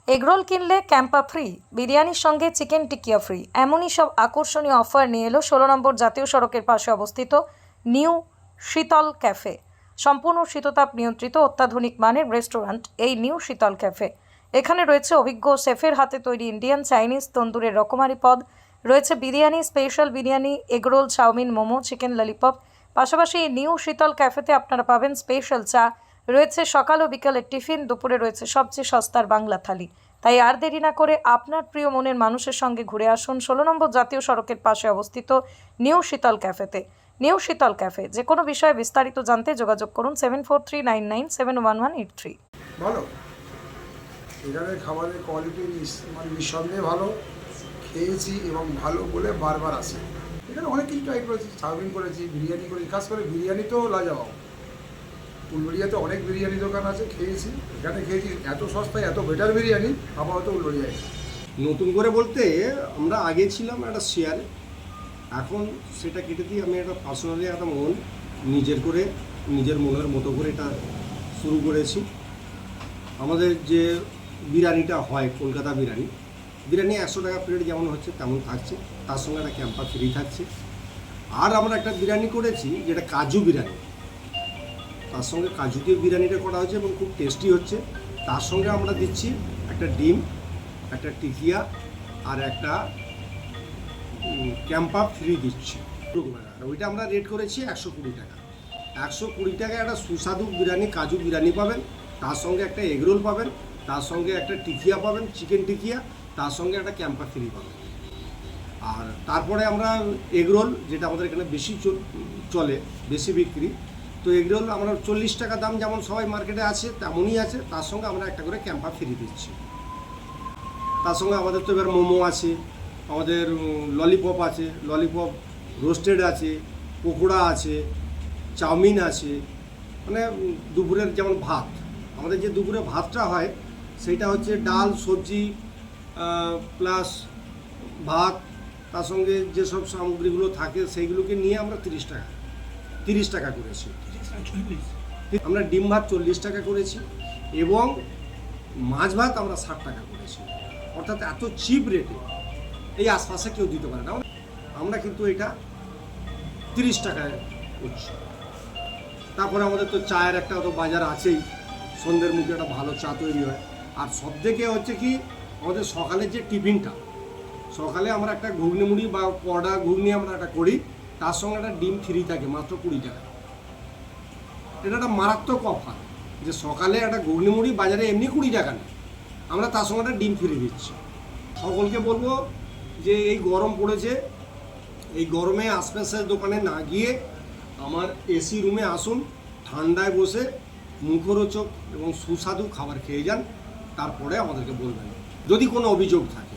Egg roll কিনলে Campa free, বিরিয়ানির সঙ্গে চিকেন টিকিয়া ফ্রি, এমনই সব আকর্ষণীয় অফার নিয়ে এলো 16 নম্বর জাতীয় সড়কের পাশে অবস্থিত নিউ শীতল ক্যাফে। সম্পূর্ণ শীততাপ নিয়ন্ত্রিত অত্যাধুনিক মানের রেস্টুরেন্ট এই নিউ শীতল ক্যাফে। এখানে রয়েছে অভিজ্ঞ শেফের হাতে তৈরি ইন্ডিয়ান, চাইনিজ, তন্দুরের রকমারি পদ, রয়েছে biryani, special biryani, egg roll, chowmein, momo, chicken lollipop. পাশাপাশি এই নিউ শীতল ক্যাফেতে আপনারা পাবেন স্পেশাল চা, রয়েছে সকাল ও বিকালের টিফিন, দুপুরে রয়েছে সবচেয়ে সস্তার বাংলা থালি। তাই আর দেরি না করে আপনার প্রিয় মনের মানুষের সঙ্গে ঘুরে আসুন 16 নম্বর জাতীয় সড়কের পাশে অবস্থিত নিউ শীতল ক্যাফেতে। নিউ শীতল ক্যাফে। যে কোনো বিষয়ে বিস্তারিত জানতে যোগাযোগ করুন 7439971183। ভালো, এখানে খাবারের কোয়ালিটি মানে নিঃসন্দেহে ভালো। খেয়েছি এবং ভালো বলে বারবার আসে। এখানে অনেক কিছু ট্রাই করেছি, চাউমিন করেছি, বিরিয়ানি করেছি, খাস করে বিরিয়ানি তো লাজবাব। উলবেড়িয়াতে অনেক বিরিয়ানি দোকান আছে, খেয়েছি, এখানে খেয়েছি, এত সস্তায় এত বেটার বিরিয়ানি আপাতত উলবেড়িয়ায়। নতুন করে বলতে আমরা আগে ছিলাম একটা শেয়ারে, এখন সেটা কেটে দিয়ে আমি একটা পার্সোনালি একটা নিজের মনের মতো করে এটা শুরু করেছি। আমাদের যে বিরিয়ানিটা হয় কলকাতা বিরিয়ানি 100 টাকা প্লেট যেমন হচ্ছে তেমন থাকছে, তার সঙ্গে একটা ক্যাম্পা ফ্রি থাকছে। আর আমরা একটা বিরিয়ানি করেছি যেটা কাজু বিরিয়ানি, তার সঙ্গে কাজু দিয়ে বিরিয়ানিটা করা হচ্ছে এবং খুব টেস্টি হচ্ছে। তার সঙ্গে আমরা দিচ্ছি একটা ডিম, একটা টিকিয়া আর একটা ক্যাম্পা ফ্রি দিচ্ছি। আর ওইটা আমরা রেট করেছি 120 টাকা। 120 টাকায় একটা সুস্বাদু বিরিয়ানি, কাজু বিরিয়ানি পাবেন, তার সঙ্গে একটা এগরোল পাবেন, তার সঙ্গে একটা টিকিয়া পাবেন, চিকেন টিকিয়া, তার সঙ্গে একটা ক্যাম্পা ফ্রি পাবেন। আর তারপরে আমরা এগরোল, যেটা আমাদের এখানে বেশি চলে, বেশি বিক্রি, তো এগরোল আমরা 40 টাকা দাম যেমন সবাই মার্কেটে আছে তেমনই আছে, তার সঙ্গে আমরা একটা করে ক্যাম্পা ফ্রি দিচ্ছি। তার সঙ্গে আমাদের তো এবার মোমো আছে, আমাদের ললিপপ আছে, ললিপপ রোস্টেড আছে, পকোড়া আছে, চাউমিন আছে। মানে দুপুরের যেমন ভাত, আমাদের যে দুপুরে ভাতটা হয় সেইটা হচ্ছে ডাল, সবজি প্লাস ভাত, তার সঙ্গে যেসব সামগ্রীগুলো থাকে সেইগুলোকে নিয়ে আমরা 30 টাকা করেছি। আমরা ডিম ভাত 40 টাকা করেছি এবং মাছ ভাত আমরা 60 টাকা করেছি। অর্থাৎ এত চিপ রেটে এই আশপাশে কেউ দিতে পারে না। আমরা কিন্তু এটা 30 টাকায় করছি। তারপরে আমাদের তো চায়ের একটা তো বাজার আছেই, সন্ধ্যের মুখে একটা ভালো চা তৈরি হয়। আর সব থেকে হচ্ছে কি আমাদের সকালের যে টিফিনটা, সকালে আমরা একটা ঘুগনি মুড়ি বা পরোটা ঘুগনি আমরা একটা করি, তার সঙ্গে একটা ডিম ফ্রি থাকে মাত্র 20 টাকা। এটা একটা মারাত্মক অফার যে সকালে একটা ঘুগনি মুড়ি বাজারে এমনি 20 টাকা নেই, আমরা তার সঙ্গে একটা ডিম ফ্রি দিচ্ছি। সকলকে বলবো যে এই গরম পড়েছে, এই গরমে আশপাশের দোকানে না গিয়ে আমার এসি রুমে আসুন, ঠান্ডায় বসে মুখরোচক এবং সুস্বাদু খাবার খেয়ে যান, তারপরে আমাদেরকে বলবেন যদি কোনো অভিযোগ থাকে।